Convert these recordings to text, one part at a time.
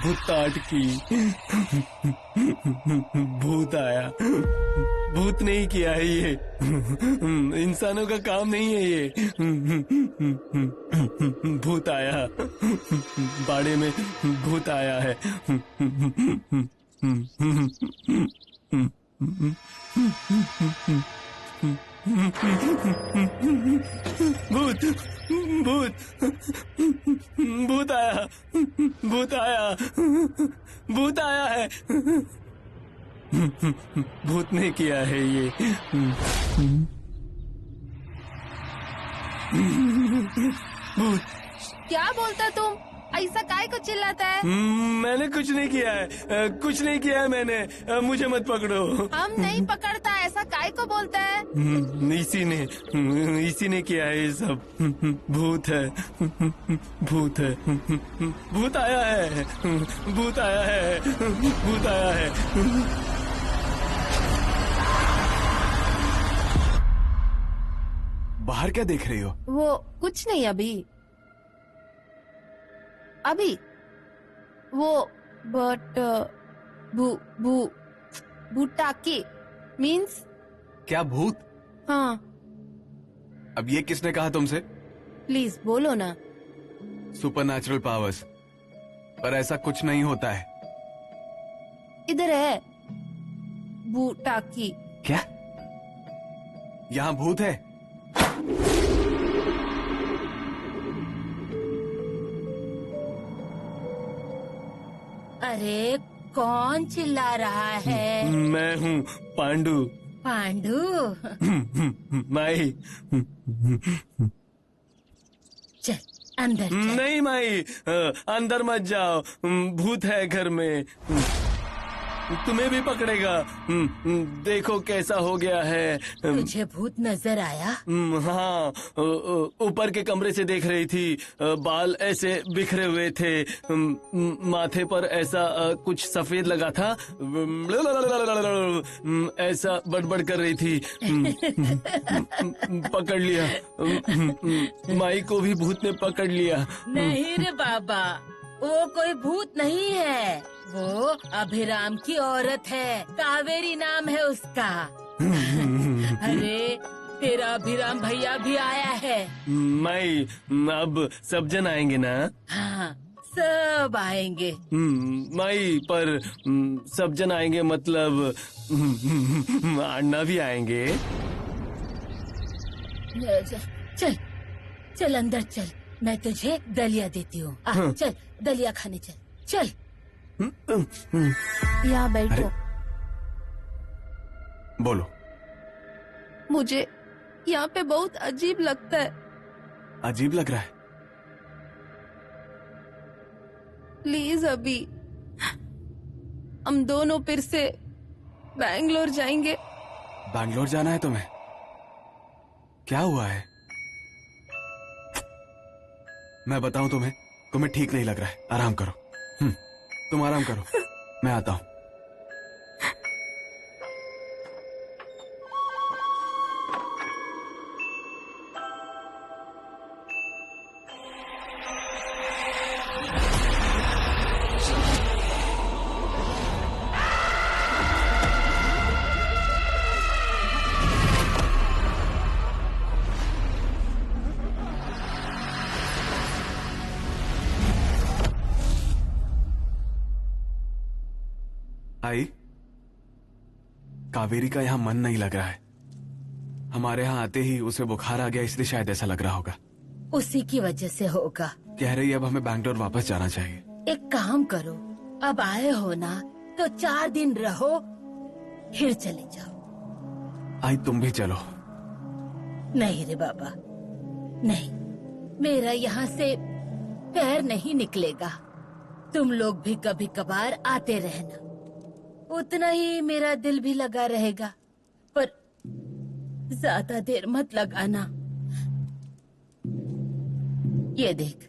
भूताट की भूत आया। भूत नहीं किया है ये, इंसानों का काम नहीं है ये। भूत आया, बाड़े में भूत आया है। भूत भूत भूत आया, भूत आया, भूत आया है। भूत ने किया है ये। भूत। क्या बोलता तुम? ऐसा काय को चिल्लाता है? मैंने कुछ नहीं किया है, कुछ नहीं किया है मैंने। मुझे मत पकड़ो। हम नहीं पकड़ता, ऐसा काय को बोलता है? इसी ने किया है ये सब। भूत है, भूत है, भूत आया है, भूत आया है, भूत आया है। बाहर क्या देख रही हो? वो कुछ नहीं अभी वो बट भूटाकी मीन्स क्या भूत? हाँ। अब ये किसने कहा तुमसे? प्लीज बोलो ना। सुपर नेचुरल पावर्स, पर ऐसा कुछ नहीं होता है। इधर है भूटाकी। क्या यहाँ भूत है? अरे कौन चिल्ला रहा है? मैं हूँ पांडु। पांडु? माई। चल अंदर चल। नहीं माई, अंदर मत जाओ, भूत है घर में, तुम्हें भी पकड़ेगा। देखो कैसा हो गया है। तुझे भूत नजर आया? हाँ, ऊपर के कमरे से देख रही थी। बाल ऐसे बिखरे हुए थे, माथे पर ऐसा कुछ सफेद लगा था, ऐसा बड़बड़ कर रही थी। पकड़ लिया, माई को भी भूत ने पकड़ लिया। नहीं रे बाबा, वो कोई भूत नहीं है, वो अभिराम की औरत है, कावेरी नाम है उसका। अरे तेरा अभिराम भैया भी आया है। माई, अब सब जन आएंगे ना? हाँ सब आएंगे। माई, पर सब जन आएंगे मतलब अन्ना भी आएंगे। चल चल अंदर चल, मैं तुझे दलिया देती हूँ। चल दलिया खाने चल। चल यहाँ बैठो। बोलो। मुझे यहाँ पे बहुत अजीब लगता है। अजीब लग रहा है? प्लीज अभी हम दोनों फिर से बैंगलोर जाएंगे। बैंगलोर जाना है तुम्हें? क्या हुआ है? मैं बताऊं तुम्हें ठीक नहीं लग रहा है। आराम करो। तुम आराम करो, मैं आता हूं। आई, कावेरी का यहाँ मन नहीं लग रहा है। हमारे यहाँ आते ही उसे बुखार आ गया, इसलिए शायद ऐसा लग रहा होगा। उसी की वजह से होगा। कह रही अब हमें बैंगलोर वापस जाना चाहिए। एक काम करो, अब आए हो ना तो 4 दिन रहो, फिर चले जाओ। आई तुम भी चलो। नहीं रे बाबा, नहीं, मेरा यहाँ से पैर नहीं निकलेगा। तुम लोग भी कभी कभार आते रहना, उतना ही मेरा दिल भी लगा रहेगा, पर ज्यादा देर मत लगाना। ये देख,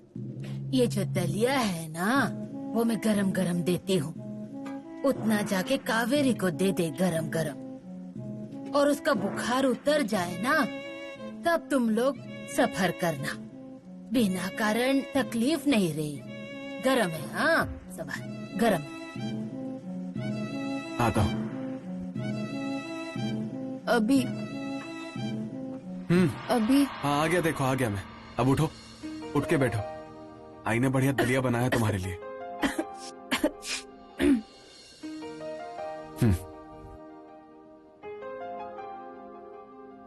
ये जो दलिया है ना, वो मैं गरम गरम देती हूँ, उतना जाके कावेरी को दे दे गरम गरम, और उसका बुखार उतर जाए ना, तब तुम लोग सफर करना। बिना कारण तकलीफ नहीं रही। गरम है, हाँ सवाल गरम है। आता हूँ। अभी अभी हाँ, आ गया, देखो आ गया मैं। अब उठो, उठ के बैठो। आई ने बढ़िया दलिया बनाया तुम्हारे लिए।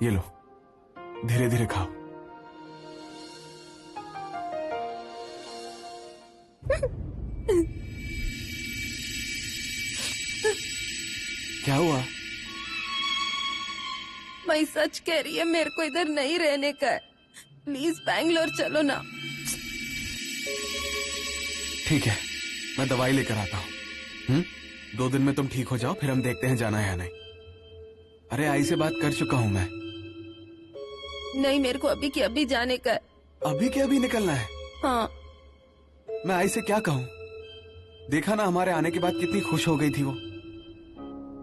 ये लो, धीरे धीरे खाओ। क्या हुआ? मैं सच कह रही है, मेरे को इधर नहीं रहने का है। प्लीज बैंगलोर चलो ना। ठीक है, मैं दवाई लेकर आता हूँ। 2 दिन में तुम ठीक हो जाओ, फिर हम देखते हैं जाना है या नहीं। अरे आई से बात कर चुका हूँ मैं। नहीं, मेरे को अभी के अभी जाने का है। अभी के अभी निकलना है? हाँ। मैं आई से क्या कहूँ? देखा ना हमारे आने के बाद कितनी खुश हो गई थी वो।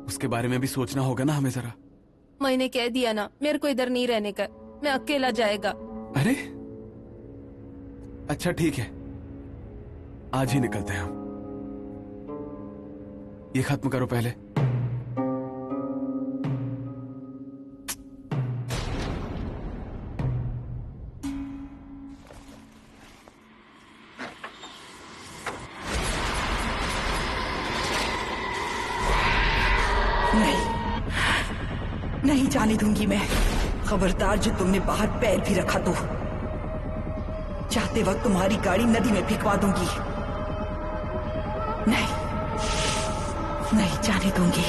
उसके बारे में भी सोचना होगा ना हमें जरा। मैंने कह दिया ना, मेरे को इधर नहीं रहने का है। मैं अकेला जाएगा। अरे अच्छा ठीक है, आज ही निकलते हैं हम। ये खत्म करो पहले। नहीं जाने दूंगी मैं। खबरदार, जो तुमने बाहर पैर भी रखा तो जाते वक्त तुम्हारी गाड़ी नदी में फेंकवा दूंगी। नहीं, नहीं जाने दूंगी।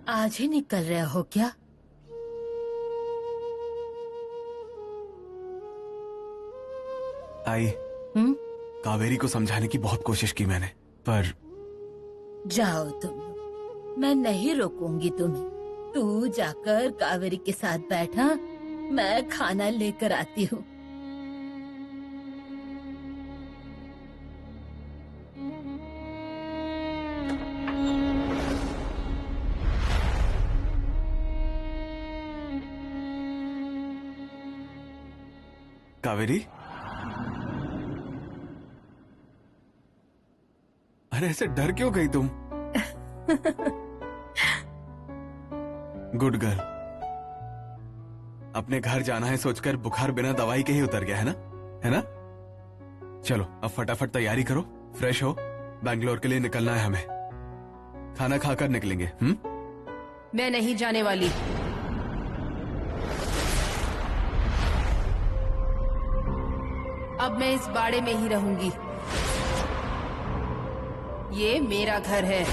आज ही निकल रहे हो क्या? आई, कावेरी को समझाने की बहुत कोशिश की मैंने, पर जाओ तुम लोग, मैं नहीं रोकूंगी तुम्हें। तू जाकर कावेरी के साथ बैठा, मैं खाना लेकर आती हूँ। कावेरी, अरे ऐसे डर क्यों गई तुम? Good girl. अपने घर जाना है सोचकर बुखार बिना दवाई के ही उतर गया है ना? है ना? चलो अब फटाफट तैयारी करो, फ्रेश हो, बैंगलोर के लिए निकलना है हमें। खाना खाकर निकलेंगे। मैं नहीं जाने वाली। अब मैं इस बाड़े में ही रहूंगी। ये मेरा घर है।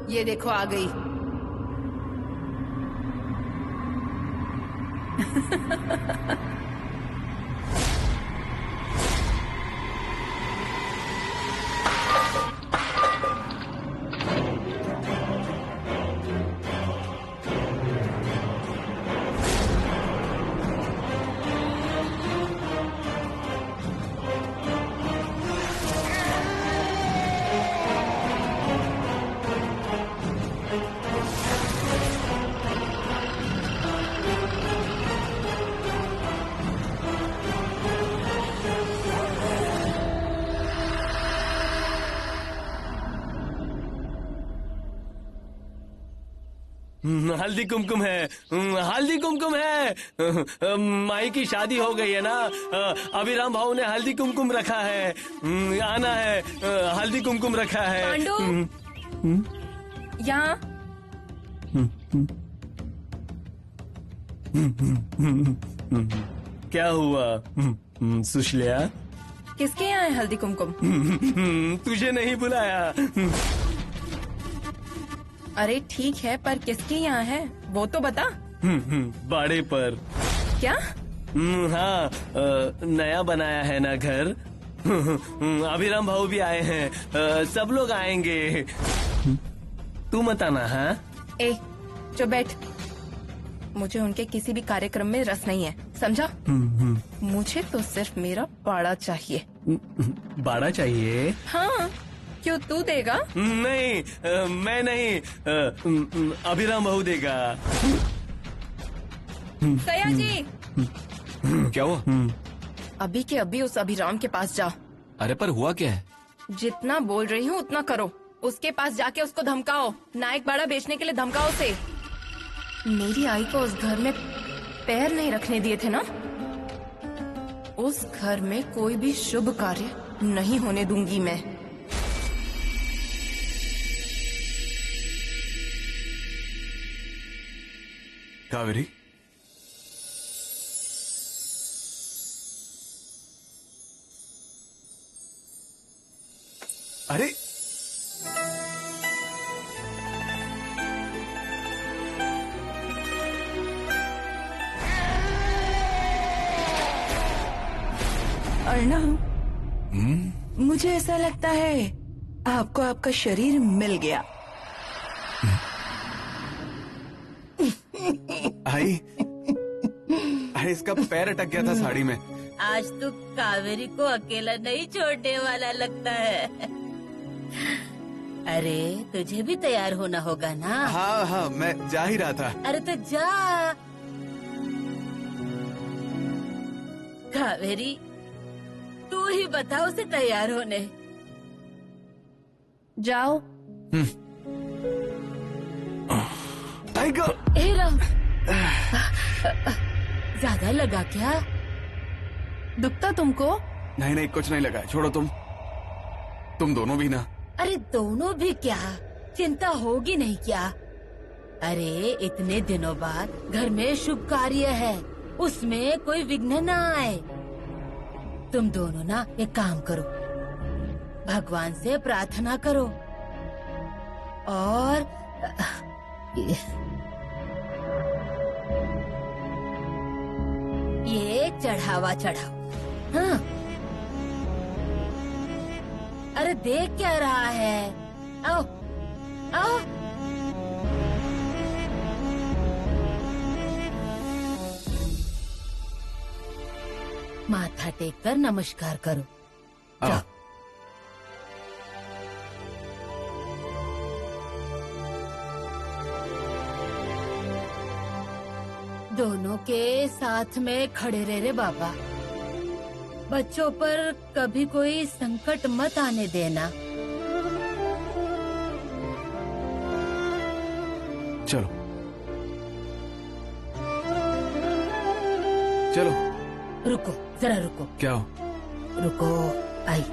ये देखो आ गई। हल्दी कुमकुम है, हल्दी कुमकुम है। माई की शादी हो गई है ना, अभिराम भाऊ ने हल्दी कुमकुम रखा है। आना है, हल्दी कुमकुम रखा है। पांडु, यहाँ क्या हुआ? सुशल्या, किसके यहाँ है हल्दी कुमकुम? तुझे नहीं बुलाया। अरे ठीक है, पर किसके यहाँ है वो तो बता। बाड़े पर। क्या? हाँ, नया बनाया है ना घर। अभिराम भाऊ भी आए हैं, सब लोग आएंगे। तू मत आना। हाँ, ए जो बैठ, मुझे उनके किसी भी कार्यक्रम में रस नहीं है, समझा? मुझे तो सिर्फ मेरा बाड़ा चाहिए। बाड़ा चाहिए? हाँ, क्यों तू देगा? नहीं, मैं नहीं, अभिराम भाऊ देगा। सया जी, क्या हुआ? अभी के अभी उस अभिराम के पास जाओ। अरे पर हुआ क्या है? जितना बोल रही हूँ उतना करो। उसके पास जाके उसको धमकाओ, नायक बाड़ा बेचने के लिए धमकाओ उसे। मेरी आई को उस घर में पैर नहीं रखने दिए थे ना, उस घर में कोई भी शुभ कार्य नहीं होने दूंगी मैं। कावेरी, अरे अर्णव, मुझे ऐसा लगता है आपको आपका शरीर मिल गया। आई, अरे इसका पैर अटक गया था साड़ी में। आज तू कावेरी को अकेला नहीं छोड़ने वाला लगता है। अरे तुझे भी तैयार होना होगा ना। हाँ हाँ, मैं जा ही रहा था। अरे तो जा। कावेरी, तू ही बता उसे तैयार होने। जाओ। आई गो। हे राम, ज्यादा लगा क्या? दुखता तुमको? नहीं नहीं, कुछ नहीं लगा, छोड़ो। तुम दोनों भी ना। अरे दोनों भी क्या, चिंता होगी नहीं क्या? अरे इतने दिनों बाद घर में शुभ कार्य है, उसमें कोई विघ्न ना आए। तुम दोनों ना एक काम करो, भगवान से प्रार्थना करो और ये चढ़ावा चढ़ाओ। हाँ, अरे देख क्या रहा है, आओ आओ। माथा टेक कर नमस्कार करो। जाओ। दोनों के साथ में खड़े रह रे बाबा। बच्चों पर कभी कोई संकट मत आने देना। चलो चलो। रुको जरा, रुको। क्या हो? रुको, आई।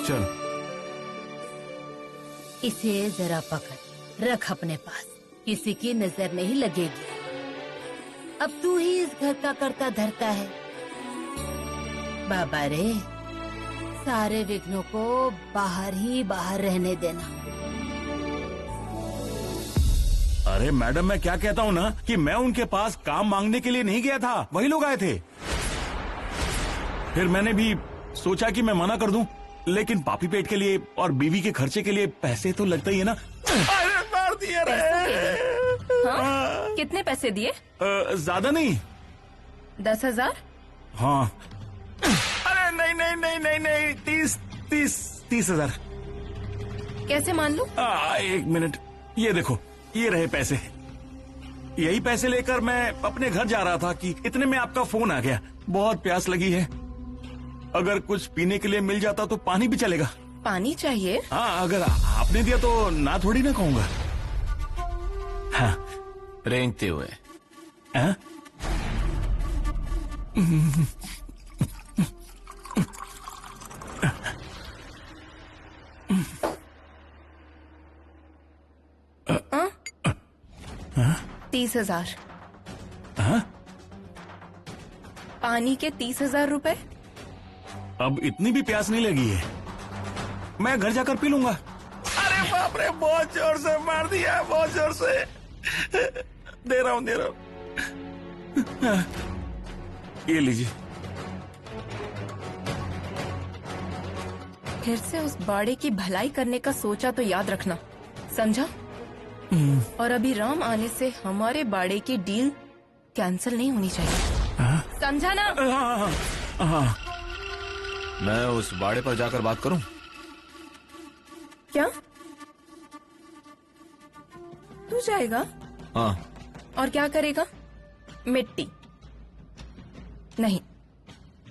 चलो। इसे जरा पकड़ रख अपने पास, किसी की नजर नहीं लगेगी। अब तू ही इस घर का कर्ता धरता है। बाबा रे, सारे विघ्नों को बाहर ही बाहर रहने देना। अरे मैडम, मैं क्या कहता हूँ ना कि मैं उनके पास काम मांगने के लिए नहीं गया था, वही लोग आए थे। फिर मैंने भी सोचा कि मैं मना कर दूं, लेकिन पापी पेट के लिए और बीवी के खर्चे के लिए पैसे तो लगता ही है ना। अरे मार दिया रे। हाँ? कितने पैसे दिए? ज्यादा नहीं। 10,000? हाँ। अरे नहीं नहीं नहीं नहीं नहीं, 30,000। कैसे मान लूं? एक मिनट, ये देखो, ये रहे पैसे। यही पैसे लेकर मैं अपने घर जा रहा था कि इतने में आपका फोन आ गया। बहुत प्यास लगी है, अगर कुछ पीने के लिए मिल जाता तो पानी भी चलेगा। पानी चाहिए? हाँ, अगर आपने दिया तो ना थोड़ी ना कहूंगा। हाँ, रेंगते हुए। हाँ? हाँ? 30,000। हाँ? पानी के 30,000 रुपए? अब इतनी भी प्यास नहीं लगी है, मैं घर जाकर पी लूंगा। अरे बाप रे, बहुत जोर से मार दिया, बहुत जोर से। दे रहा हूँ। ये लीजिए। फिर से उस बाड़े की भलाई करने का सोचा तो याद रखना, समझा? और अभी राम आने से हमारे बाड़े की डील कैंसिल नहीं होनी चाहिए, समझा ना? हाँ। मैं उस बाड़े पर जाकर बात करूं? क्या तू जाएगा? हाँ। और क्या करेगा? मिट्टी नहीं,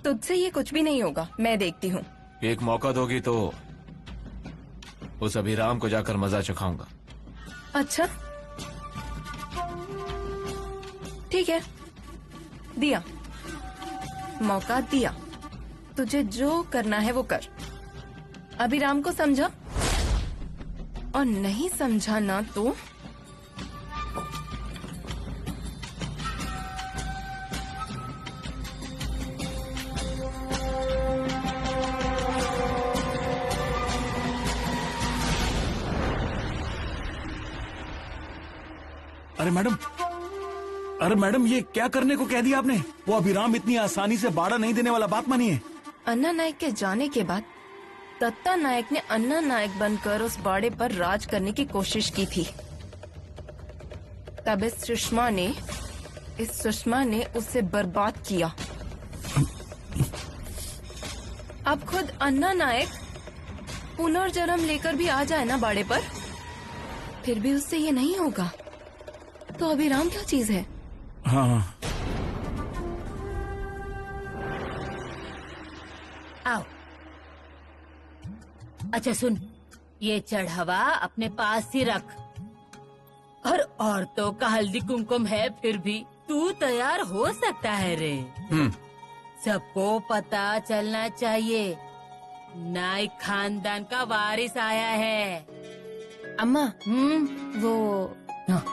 तुझसे ये कुछ भी नहीं होगा, मैं देखती हूँ। एक मौका दोगी तो उस अभिराम को जाकर मजा चखाऊंगा। अच्छा ठीक है, दिया मौका दिया, तुझे जो करना है वो कर। अभिराम को समझा, और नहीं समझा ना तो अरे मैडम, ये क्या करने को कह दिया आपने? वो अभिराम इतनी आसानी से बाड़ा नहीं देने वाला, बात मानिए। अन्ना नायक के जाने के बाद दत्ता नायक ने अन्ना नायक बनकर उस बाड़े पर राज करने की कोशिश की थी। तब इस सुषमा ने उसे बर्बाद किया। अब खुद अन्ना नायक पुनर्जन्म लेकर भी आ जाए ना बाड़े पर, फिर भी उससे ये नहीं होगा, तो अभिराम क्या चीज है? हाँ। आओ। अच्छा सुन, ये चढ़ावा अपने पास ही रख। और औरतों का हल्दी कुमकुम है, फिर भी तू तैयार हो सकता है रे। सबको पता चलना चाहिए, नाइक खानदान का वारिस आया है। अम्मा, वो हाँ।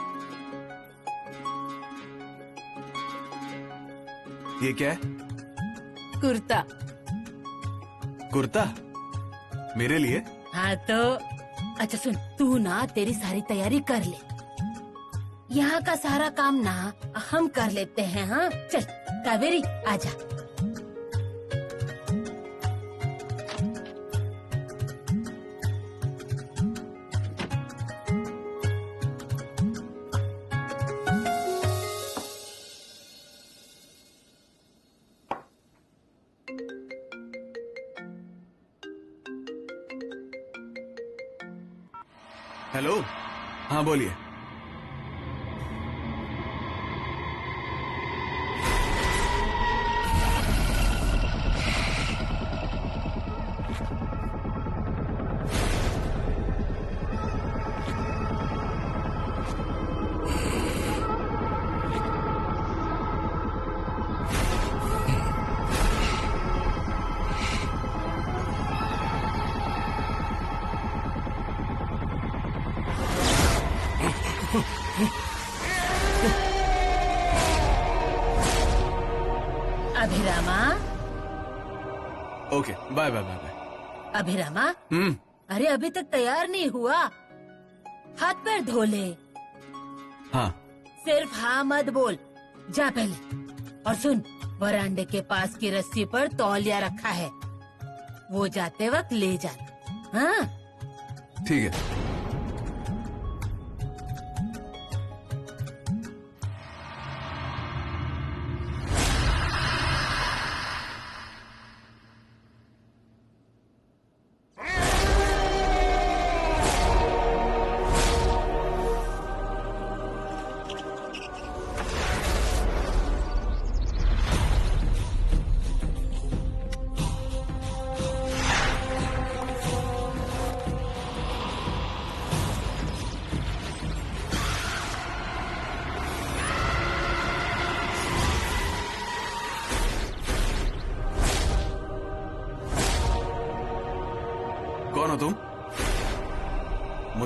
ये क्या है? कुर्ता। कुर्ता? मेरे लिए? हाँ तो अच्छा सुन, तू ना तेरी सारी तैयारी कर ले, यहाँ का सारा काम ना हम कर लेते हैं। हाँ चल कावेरी आजा। हेलो, हाँ बोलिए। Abhirama. Okay, bye bye bye bye. Abhirama, अरे अभी तक तैयार नहीं हुआ, हाथ पैर धो ले। हाँ। सिर्फ हाँ मत बोल, जा पहले। और सुन, वरांडे के पास की रस्सी पर तौलिया रखा है, वो जाते वक्त ले जा। हाँ ठीक है।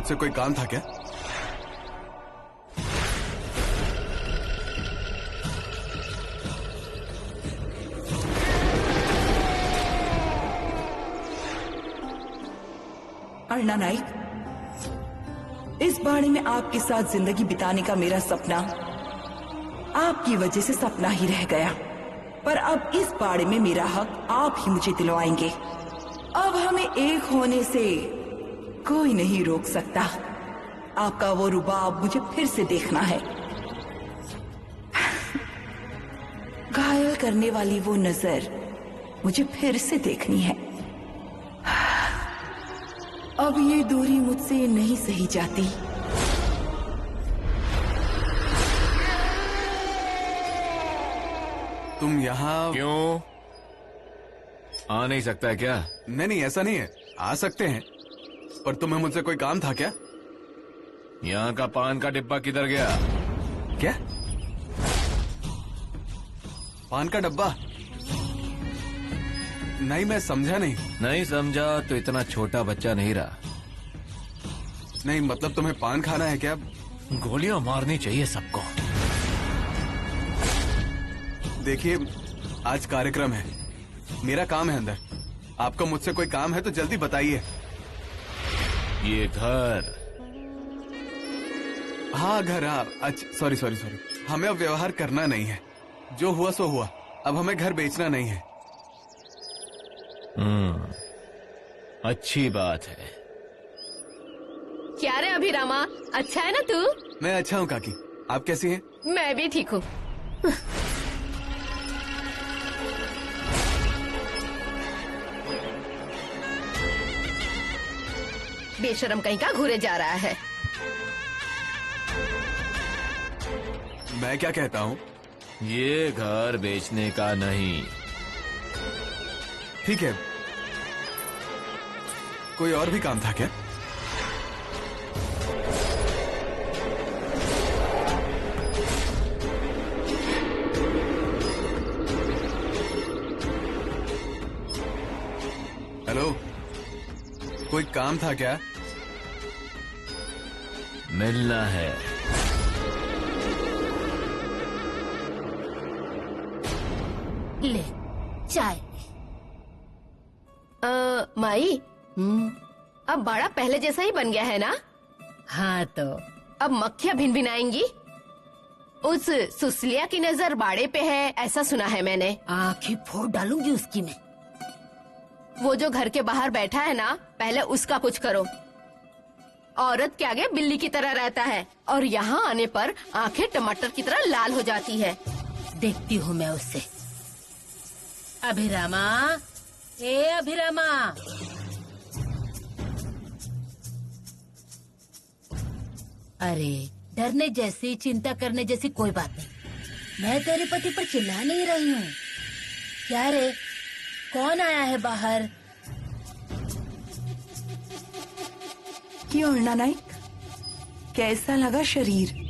मुझसे कोई काम था क्या? अर्णा नाइक, इस बाड़े में आपके साथ जिंदगी बिताने का मेरा सपना आपकी वजह से सपना ही रह गया। पर अब इस बाड़े में मेरा हक आप ही मुझे दिलवाएंगे। अब हमें एक होने से कोई नहीं रोक सकता। आपका वो रुबाब मुझे फिर से देखना है। घायल करने वाली वो नजर मुझे फिर से देखनी है। अब ये दूरी मुझसे नहीं सही जाती। तुम यहाँ क्यों? आ नहीं सकता है क्या? नहीं, ऐसा नहीं है, आ सकते हैं, पर तुम्हें मुझसे कोई काम था क्या? यहाँ का पान का डिब्बा किधर गया? क्या? पान का डब्बा? नहीं, मैं समझा नहीं। नहीं समझा तो इतना छोटा बच्चा नहीं रहा। नहीं, मतलब तुम्हें पान खाना है क्या? गोलियां मारनी चाहिए सबको। देखिए, आज कार्यक्रम है, मेरा काम है अंदर। आपका मुझसे कोई काम है तो जल्दी बताइए। ये घर। हाँ, घर। हाँ, अच्छा, सॉरी। हमें अब व्यवहार करना नहीं है। जो हुआ सो हुआ। अब हमें घर बेचना नहीं है। अच्छी बात है। क्या रे अभिरामा, अच्छा है ना तू? मैं अच्छा हूँ काकी, आप कैसी हैं? मैं भी ठीक हूँ। बेशरम कहीं का घूरे जा रहा है। मैं क्या कहता हूँ? ये घर बेचने का नहीं। ठीक है, कोई और भी काम था क्या? हेलो, कोई काम था क्या? मिलना है। ले चाय। माई, अब बाड़ा पहले जैसा ही बन गया है ना? हाँ तो अब मक्खियाँ भिन भिन आएंगी। उस सुसलिया की नजर बाड़े पे है, ऐसा सुना है मैंने। आंखें फोड़ डालूंगी उसकी मैं। वो जो घर के बाहर बैठा है ना, पहले उसका कुछ करो। औरत के आगे बिल्ली की तरह रहता है और यहाँ आने पर आंखें टमाटर की तरह लाल हो जाती है। देखती हूँ मैं उससे। अभिरामा, ए अभिरामा, अरे डरने जैसी, चिंता करने जैसी कोई बात नहीं। मैं तेरे पति पर चिल्ला नहीं रही हूँ। क्या रे, कौन आया है बाहर? क्यों अर्णा नाइक, कैसा लगा शरीर?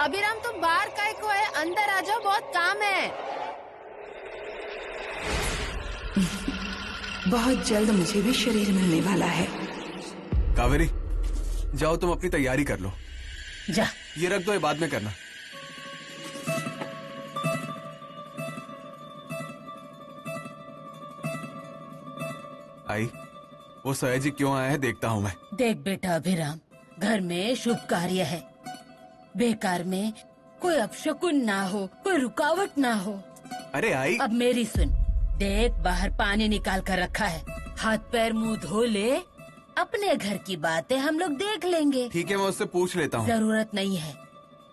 अभिराम तुम बाहर काय को है? अंदर आ जाओ, बहुत काम है। बहुत जल्द मुझे भी शरीर मिलने वाला है। कावेरी, जाओ तुम अपनी तैयारी कर लो। जा। ये रख दो, ये बाद में करना। आई, वो सयाजी क्यों आया है देखता हूँ मैं। देख बेटा अभिराम, घर में शुभ कार्य है, बेकार में कोई अपशकुन ना हो, कोई रुकावट ना हो। अरे आई, अब मेरी सुन, देख बाहर पानी निकाल कर रखा है, हाथ पैर मुंह धो ले। अपने घर की बातें हम लोग देख लेंगे। ठीक है, मैं उससे पूछ लेता हूँ। जरूरत नहीं है,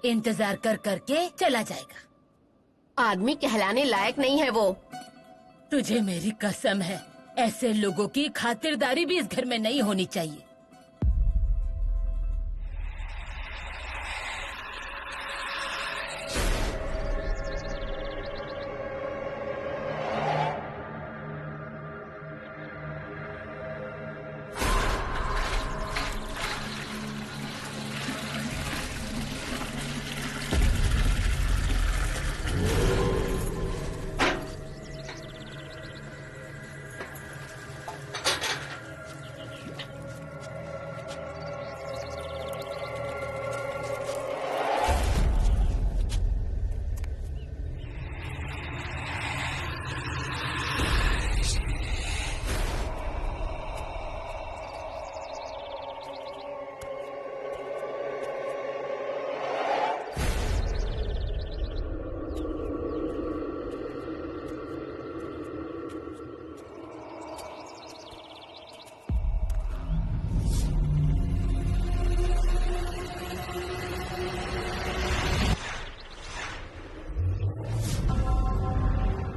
इंतजार कर करके चला जाएगा। आदमी कहलाने लायक नहीं है वो। तुझे मेरी कसम है, ऐसे लोगों की खातिरदारी भी इस घर में नहीं होनी चाहिए।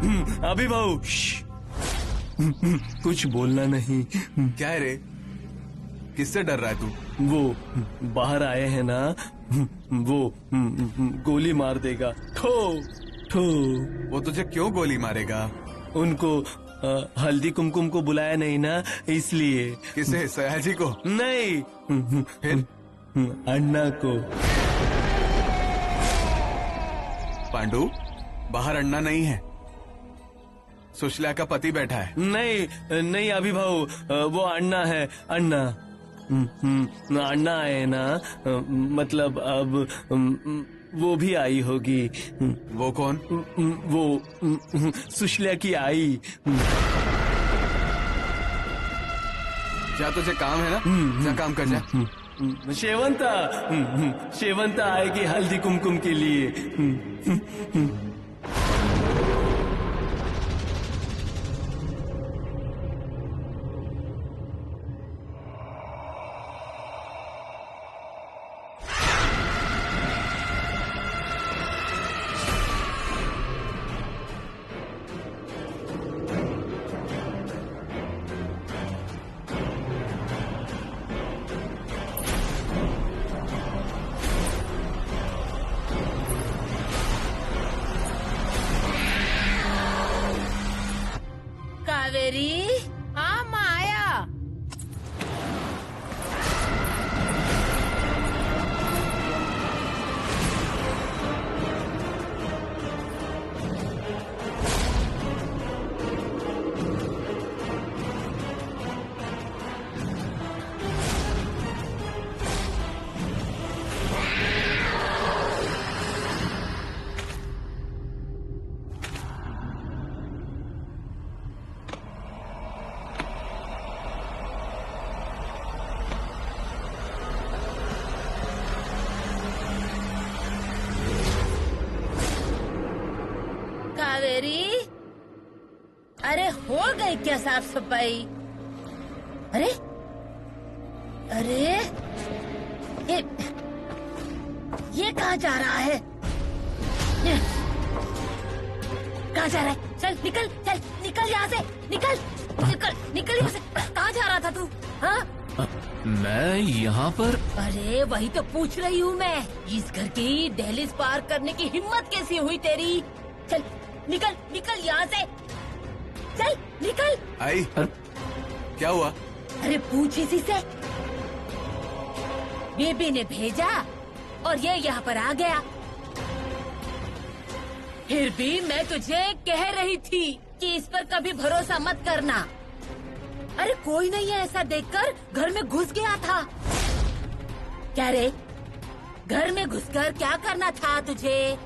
अभी भाऊ कुछ बोलना नहीं। क्या है रे, किससे डर रहा है तू? वो बाहर आए हैं ना, वो गोली मार देगा। ठो ठो। वो तुझे क्यों गोली मारेगा? उनको हल्दी कुमकुम को बुलाया नहीं ना, इसलिए। किसे, सयाजी को? नहीं, फिर? अन्ना को। पांडु, बाहर अन्ना नहीं है, सुशीला का पति बैठा है। नहीं नहीं अभी भाऊ, वो अन्ना है, अन्ना। अन्ना आए ना, मतलब अब वो भी आई होगी। वो कौन? वो सुशीला की आई। क्या तुझे काम है ना? जा काम कर जा। शेवंता, शेवंता आएगी हल्दी कुमकुम के लिए। कावेरी, हाँ माँ आया। कावेरी, अरे हो गई क्या साफ सफाई? अरे अरे ये कहाँ जा रहा है? कहाँ जा रहा है? चल निकल, चल निकल यहाँ से, निकल निकल निकल यहाँ से। कहाँ जा रहा था तू? हाँ, मैं यहाँ पर। अरे वही तो पूछ रही हूँ मैं। इस घर की दहलीज पार करने की हिम्मत कैसी हुई तेरी? चल निकल निकल यहाँ से, चल निकल। आई, क्या हुआ? अरे पूछ इसी से। बेबी ने भेजा और ये यहाँ पर आ गया। फिर भी मैं तुझे कह रही थी कि इस पर कभी भरोसा मत करना। अरे कोई नहीं है ऐसा देखकर घर में घुस गया था। क्या रे, घर में घुसकर क्या करना था तुझे?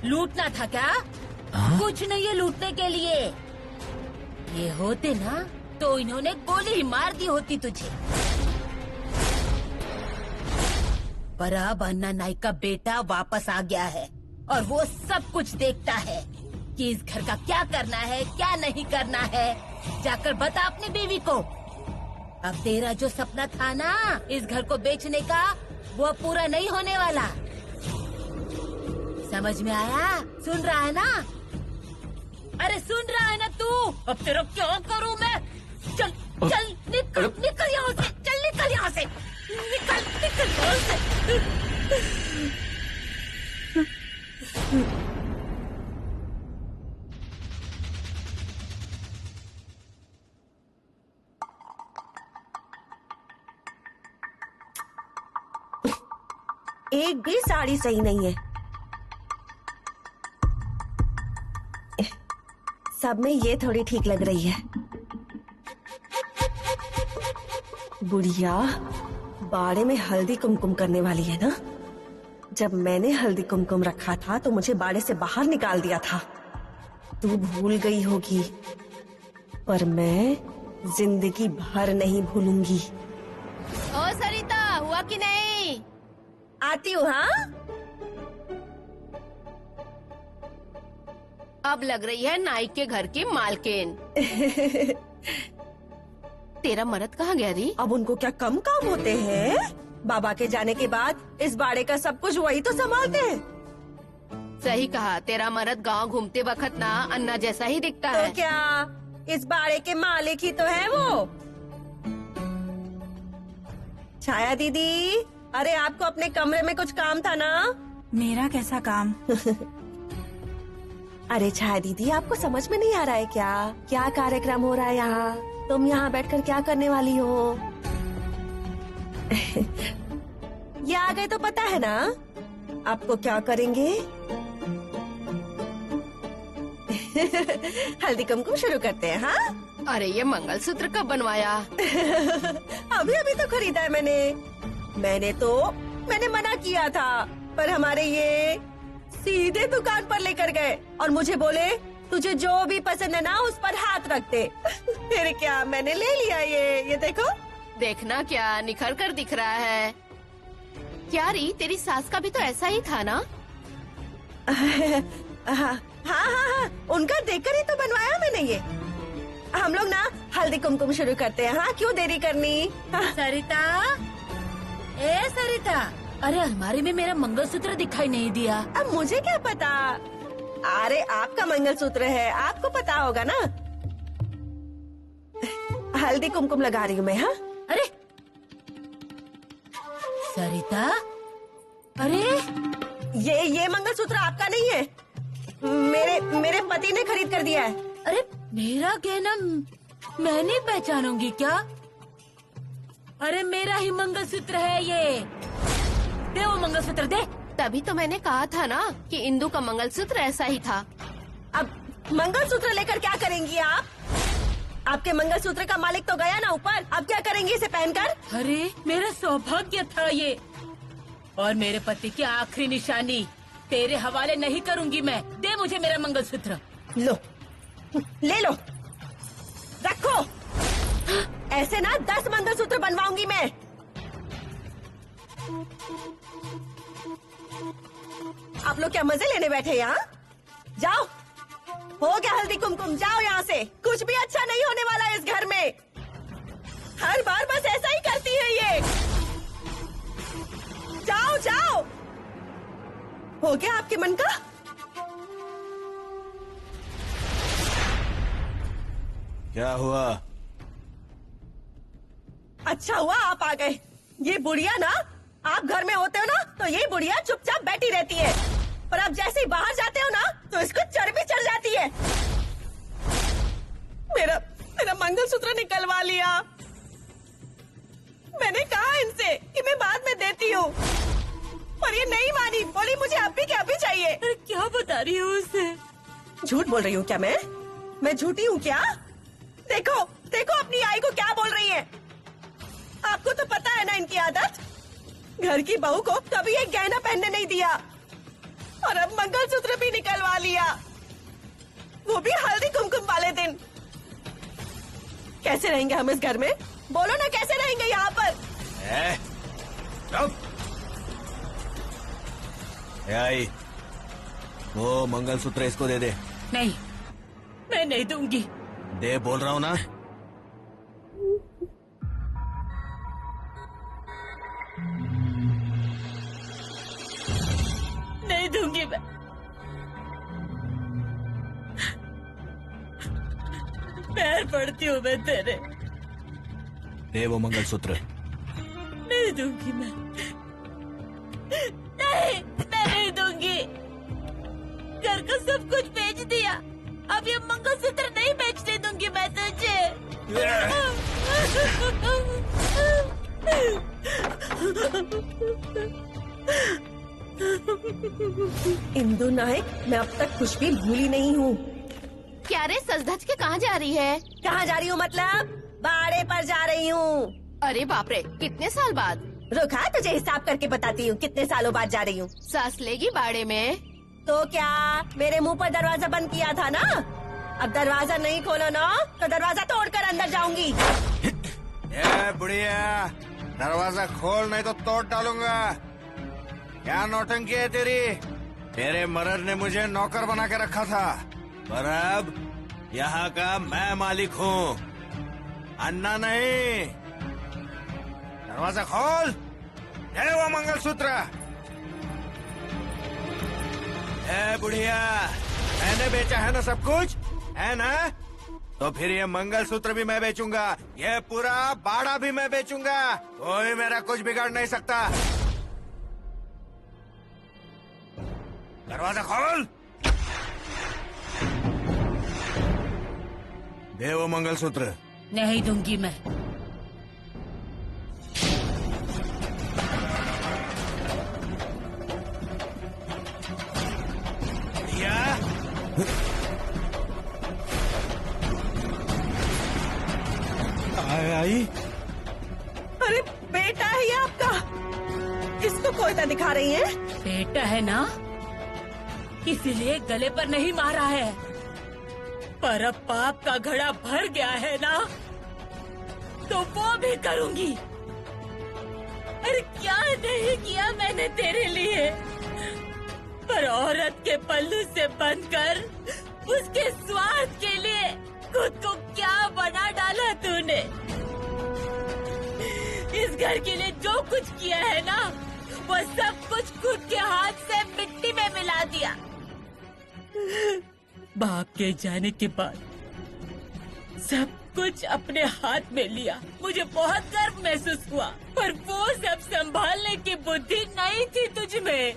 लूटना था क्या? कुछ नहीं है लूटने के लिए। ये होते ना तो इन्होंने गोली ही मार दी होती तुझे। पर अब अन्ना नाइक का बेटा वापस आ गया है और वो सब कुछ देखता है कि इस घर का क्या करना है, क्या नहीं करना है। जाकर बता अपनी बीवी को। अब तेरा जो सपना था ना इस घर को बेचने का, वो पूरा नहीं होने वाला। समझ में आया? सुन रहा है ना? अरे सुन रहा है ना तू? अब तेरा क्या करूं मैं? चल चल निकल निकल यहाँ से, चल निकल यहाँ से, निकल निकल यहाँ से। एक भी साड़ी सही नहीं है। सब में ये थोड़ी ठीक लग रही है। बुढ़िया बाड़े में हल्दी कुमकुम करने वाली है ना? जब मैंने हल्दी कुमकुम रखा था तो मुझे बाड़े से बाहर निकाल दिया था। तू भूल गई होगी, पर मैं जिंदगी भर नहीं भूलूंगी। ओ सरिता, हुआ कि नहीं? आती हूँ। हाँ, अब लग रही है नाइक के घर की मालकिन। तेरा मर्द कहाँ गया री? अब उनको क्या कम काम होते हैं? बाबा के जाने के बाद इस बाड़े का सब कुछ वही तो संभालते हैं। सही कहा, तेरा मर्द गांव घूमते वक्त ना अन्ना जैसा ही दिखता तो है। क्या इस बाड़े के मालिक ही तो है वो। छाया दीदी, अरे आपको अपने कमरे में कुछ काम था ना? मेरा कैसा काम? अरे छाया दीदी, आपको समझ में नहीं आ रहा है क्या? क्या कार्यक्रम हो रहा है यहाँ? तुम यहाँ बैठकर क्या करने वाली हो? ये आ गए तो पता है ना आपको क्या करेंगे? हल्दी कुमकुम शुरू करते हैं। हाँ अरे ये मंगलसूत्र कब बनवाया? अभी अभी तो खरीदा है मैंने मना किया था, पर हमारे ये सीधे दुकान पर लेकर गए और मुझे बोले तुझे जो भी पसंद है ना उस पर हाथ रख दे। फिर क्या, मैंने ले लिया ये देखो। देखना क्या निखर कर दिख रहा है। क्या री, तेरी सास का भी तो ऐसा ही था ना? हाँ, उनका देखकर ही तो बनवाया मैंने ये। हम लोग ना हल्दी कुमकुम शुरू करते हैं। हाँ, क्यों देरी करनी? सरिता, ए सरिता, अरे अलमारी में मेरा मंगलसूत्र दिखाई नहीं दिया। अब मुझे क्या पता? अरे आपका मंगलसूत्र है, आपको पता होगा ना। हल्दी कुमकुम लगा रही हूँ मैं। हाँ अरे सरिता, अरे ये मंगलसूत्र आपका नहीं है, मेरे पति ने खरीद कर दिया है। अरे मेरा गहना मैं नहीं पहचानूंगी क्या? अरे मेरा ही मंगलसूत्र है ये। दे वो मंगलसूत्र दे। तभी तो मैंने कहा था ना कि इंदु का मंगलसूत्र ऐसा ही था। अब मंगलसूत्र लेकर क्या करेंगी आप? आपके मंगलसूत्र का मालिक तो गया ना ऊपर, अब क्या करेंगी इसे पहनकर? अरे मेरा सौभाग्य था ये, और मेरे पति की आखिरी निशानी। तेरे हवाले नहीं करूंगी मैं। दे मुझे मेरा मंगलसूत्र। लो, ले लो, रखो। ऐसे ना 10 मंगलसूत्र बनवाऊंगी मैं। आप लोग क्या मजे लेने बैठे यहाँ? जाओ, हो गया हल्दी कुमकुम, जाओ यहाँ से। कुछ भी अच्छा नहीं होने वाला इस घर में। हर बार बस ऐसा ही करती है ये। जाओ जाओ, हो गया आपके मन का? क्या हुआ? अच्छा हुआ आप आ गए। ये बुढ़िया ना, आप घर में होते हो ना तो ये बुढ़िया चुपचाप बैठी रहती है, पर अब जैसे ही बाहर जाते हो ना तो इसको चर्बी चढ़ जाती है। मेरा मंगलसूत्र निकलवा लिया। मैंने कहा इनसे कि मैं बाद में देती हूँ, पर ये नहीं मानी, बोली मुझे अभी के अभी चाहिए। अरे क्या बता रही हूँ उसे? झूठ बोल रही हूँ क्या मैं झूठी हूँ क्या? देखो देखो अपनी आई को क्या बोल रही है। आपको तो पता है ना इनकी आदत, घर की बहू को कभी एक गहना पहनने नहीं दिया, और अब मंगलसूत्र भी निकलवा लिया, वो भी हल्दी कुमकुम वाले दिन। कैसे रहेंगे हम इस घर में? बोलो ना, कैसे रहेंगे यहाँ पर? आई, वो मंगलसूत्र इसको दे दे। नहीं, मैं नहीं दूंगी। दे बोल रहा हूँ ना। नहीं दूंगी मैं। पैर पड़ती हूँ मैं तेरे। दे वो मंगलसूत्र। नहीं दूंगी मैं। नहीं, मैं नहीं दूंगी। घर का सब कुछ बेच दिया, अब ये मंगलसूत्र नहीं बेचने दूंगी मैं तुझे। इंदु नायक, मैं अब तक कुछ भी भूली नहीं हूँ। क्या रे, सज धज के कहाँ जा रही है? कहाँ जा रही हूँ मतलब? बाड़े पर जा रही हूँ। अरे बाप रे, कितने साल बाद? रुका, तुझे हिसाब करके बताती हूँ कितने सालों बाद जा रही हूँ। सास लेगी बाड़े में? तो क्या, मेरे मुंह पर दरवाजा बंद किया था ना, अब दरवाजा नहीं खोलो ना तो दरवाजा तोड़कर अंदर जाऊंगी। ए बुढ़िया, दरवाजा खोल नहीं तो तोड़ डालूंगा। क्या नौटंकी है तेरी? मेरे मर्द ने मुझे नौकर बना के रखा था, पर अब यहाँ का मैं मालिक हूँ, अन्ना नहीं। दरवाजा खोल, है वो मंगलसूत्र। ए बुढ़िया, मैंने बेचा है ना सब कुछ, है ना? तो फिर ये मंगलसूत्र भी मैं बेचूंगा, ये पूरा बाड़ा भी मैं बेचूंगा, कोई मेरा कुछ बिगाड़ नहीं सकता। दरवाजा खोल, दे वो मंगलसूत्र। नहीं दूंगी मैं। आई? अरे बेटा है ये आपका, इसको कोयता दिखा रही है? बेटा है ना, इसीलिए गले पर नहीं मारा है, पर अब पाप का घड़ा भर गया है ना, तो वो भी करूंगी। अरे क्या नहीं किया मैंने तेरे लिए, पर औरत के पल्लू से बंधकर उसके स्वार्थ के लिए खुद को क्या बना डाला तूने। इस घर के लिए जो कुछ किया है ना, वो सब कुछ खुद के हाथ से मिट्टी में मिला दिया। बाप के जाने के बाद सब कुछ अपने हाथ में लिया, मुझे बहुत गर्व महसूस हुआ, पर वो सब संभालने की बुद्धि नहीं थी तुझ में।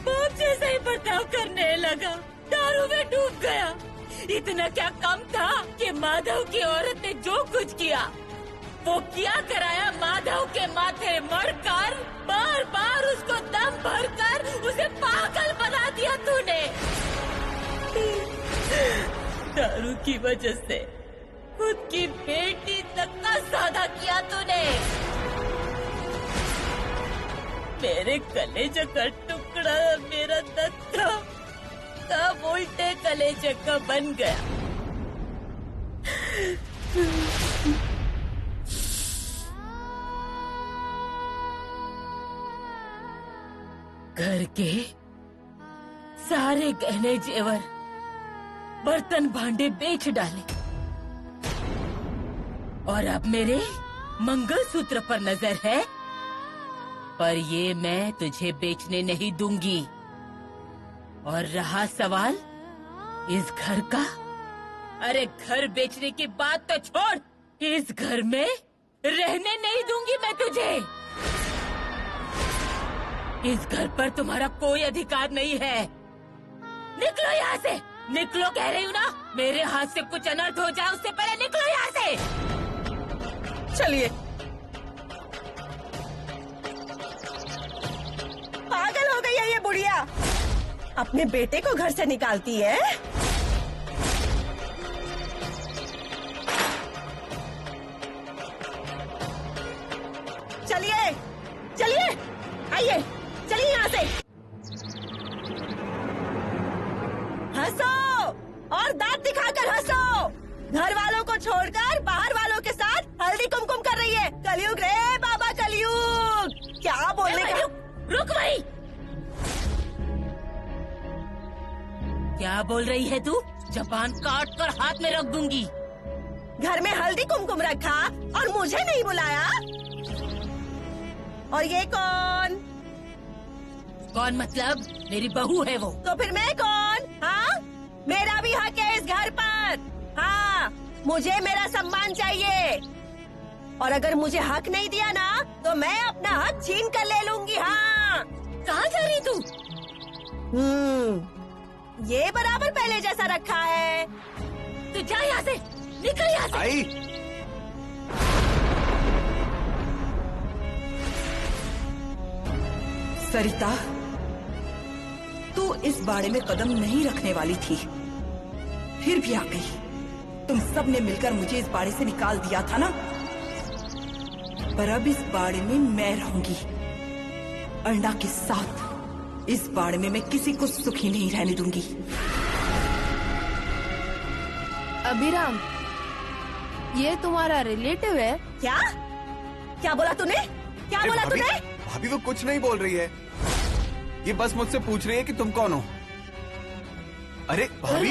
बाप जैसा ही बर्ताव करने लगा, दारू में डूब गया। इतना क्या कम था कि माधव की औरत ने जो कुछ किया वो क्या कराया, माधव के माथे मरकर बार बार उसको दम भरकर उसे पागल बना दिया तूने। दारू की वजह से खुद की बेटी तक का सौदा किया तूने। मेरे कलेजे का टुकड़ा मेरा दत्ता तब उल्टे कलेजे का बन गया। घर के सारे गहने जेवर, बर्तन भांडे बेच डाले और अब मेरे मंगलसूत्र पर नजर है, पर ये मैं तुझे बेचने नहीं दूंगी। और रहा सवाल इस घर का, अरे घर बेचने की बात तो छोड़, इस घर में रहने नहीं दूंगी मैं तुझे। इस घर पर तुम्हारा कोई अधिकार नहीं है। निकलो यहाँ से, निकलो कह रही हूँ ना, मेरे हाथ से कुछ अनर्थ हो जाए उससे पहले निकलो यहाँ से। चलिए। पागल हो गई है ये बुढ़िया, अपने बेटे को घर से निकालती है। चलिए चलिए, आइए, चलिए यहाँ से। हंसो और दांत दिखाकर हंसो। घर वालों को छोड़कर बाहर वालों के साथ हल्दी कुमकुम कर रही है। कलयुग रे बाबा, कलयुग। क्या बोलने का? रुक भाई, क्या बोल रही है तू? जबान काट कर हाथ में रख दूंगी। घर में हल्दी कुमकुम रखा और मुझे नहीं बुलाया। और ये कौन? कौन मतलब? मेरी बहू है वो। तो फिर मैं कौन? हाँ, मेरा भी हक है इस घर पर। हाँ, मुझे मेरा सम्मान चाहिए, और अगर मुझे हक नहीं दिया ना तो मैं अपना हक छीन कर ले लूंगी। हाँ। कहाँ जा रही तू? ये बराबर पहले जैसा रखा है। तू जा यहाँ से, निकल यहाँ से। आई। सरिता, तू इस बाड़े में कदम नहीं रखने वाली थी, फिर भी आ गई। तुम सब ने मिलकर मुझे इस बाड़े से निकाल दिया था ना, पर अब इस बाड़े में मैं रहूंगी, अर्णा के साथ। इस बाड़े में मैं किसी को सुखी नहीं रहने दूंगी। अभिराम, ये तुम्हारा रिलेटिव है क्या? क्या बोला तूने? क्या बोला तूने? भाभी वो कुछ नहीं बोल रही है, ये बस मुझसे पूछ रही है कि तुम कौन हो। अरे भाभी,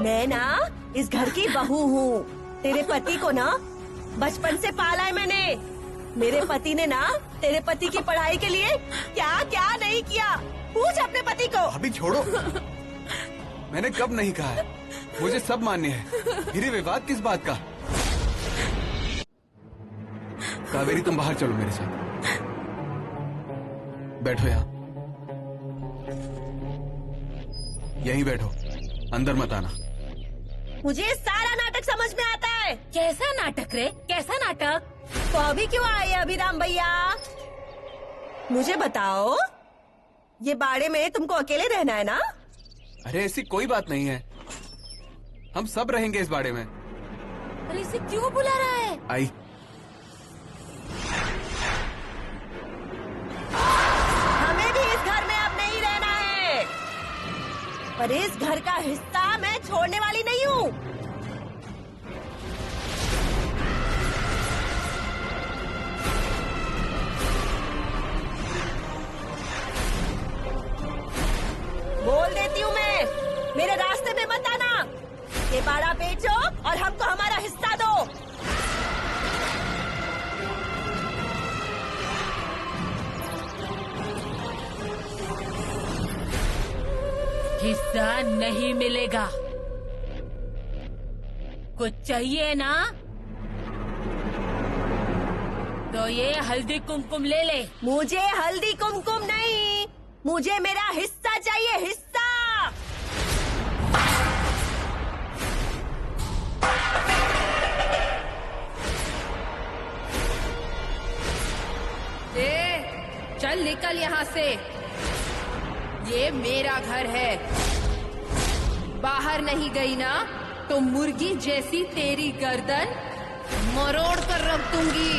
मैं ना इस घर की बहू हूँ। तेरे पति को ना बचपन से पाला है मैंने। मेरे पति ने ना तेरे पति की पढ़ाई के लिए क्या क्या नहीं किया। पूछ अपने पति को। अभी छोड़ो। मैंने कब नहीं कहा है, मुझे सब मान्य है। फिर विवाद किस बात का? कावेरी तुम बाहर चलो मेरे साथ। बैठो यहाँ, यहीं बैठो, अंदर मत आना। मुझे सारा नाटक समझ में आता है। कैसा नाटक रे, कैसा नाटक? तो अभी क्यों आए अभिराम भैया? मुझे बताओ, ये बाड़े में तुमको अकेले रहना है ना? अरे ऐसी कोई बात नहीं है, हम सब रहेंगे इस बाड़े में। अरे इसे क्यों बुला रहा है? आई, हमें भी इस घर में अब नहीं रहना है, पर इस घर का हिस्सा मैं छोड़ने वाली नहीं हूँ। बोल देती हूँ मैं, मेरे रास्ते में मत आना। ये बाड़ा बेचो और हमको हमारा हिस्सा दो। हिस्सा नहीं मिलेगा। कुछ चाहिए ना तो ये हल्दी कुमकुम ले ले। मुझे हल्दी कुमकुम नहीं, मुझे मेरा हिस्सा चाहिए, हिस्सा। चल निकल यहाँ से, ये मेरा घर है। बाहर नहीं गई ना तो मुर्गी जैसी तेरी गर्दन मरोड़ कर रख दूंगी।